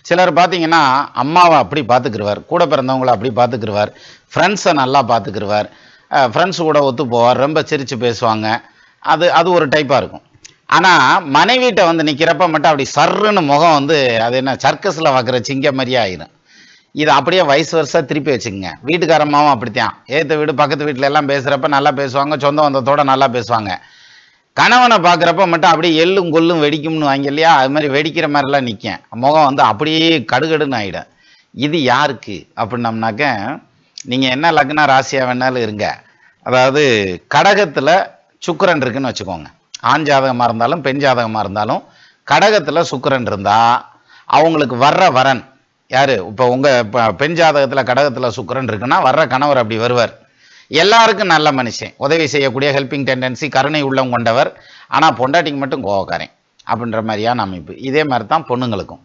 சிலர் பார்த்தீங்கன்னா அம்மாவை அப்படி பார்த்துக்கிருவார், கூட பிறந்தவங்கள அப்படி பார்த்துக்கிருவார், ஃப்ரெண்ட்ஸை நல்லா பார்த்துக்கிருவார், ஃப்ரெண்ட்ஸ் கூட ஒத்து போவார், ரொம்ப சிரித்து பேசுவாங்க. அது அது ஒரு டைப்பாக இருக்கும். ஆனால் மனைவிட்ட வந்து நிற்கிறப்ப மட்டும் அப்படி சர்ருன்னு முகம் வந்து அது என்ன சர்க்கஸில் பார்க்குற சிங்கம் மாதிரியே ஆயிடும். இது அப்படியே வயசு வருஷம் திருப்பி வச்சுக்கோங்க. வீட்டுக்காரம்மாவும் அப்படித்தான். ஏற்ற வீடு பக்கத்து வீட்டில எல்லாம் பேசுகிறப்ப நல்லா பேசுவாங்க, சொந்த பந்தத்தோட நல்லா பேசுவாங்க. கணவனை பார்க்குறப்ப மட்டும் அப்படியே எள்ளும் கொல்லும் வெடிக்கும்னு வாங்க இல்லையா, அது மாதிரி வெடிக்கிற மாதிரிலாம் நிற்கும். முகம் வந்து அப்படியே கடுகடுன்னு ஆகிடும். இது யாருக்கு அப்படின்னம்னாக்க, நீங்கள் என்ன லக்ன ராசியாக வேணாலும் இருங்க, அதாவது கடகத்தில் சுக்கிரன் இருக்குன்னு வச்சுக்கோங்க. ஆண் ஜாதகமாக இருந்தாலும் பெண் ஜாதகமாக இருந்தாலும் கடகத்தில் சுக்கிரன் இருந்தால் அவங்களுக்கு வர்ற வரன் யார்? இப்போ உங்கள் பெண் ஜாதகத்தில் கடகத்தில் சுக்கிரன் இருக்குன்னா வர்ற கணவர் அப்படி வருவார். எல்லாருக்கும் நல்ல மனுஷன், உதவி செய்யக்கூடிய ஹெல்பிங் டெண்டன்சி, கருணை உள்ளம் கொண்டவர். ஆனால் பொண்டாட்டிக்கு மட்டும் கோவக்காரன் அப்படின்ற மாதிரியான அமைப்பு. இதே மாதிரி தான் பொண்ணுங்களுக்கும்.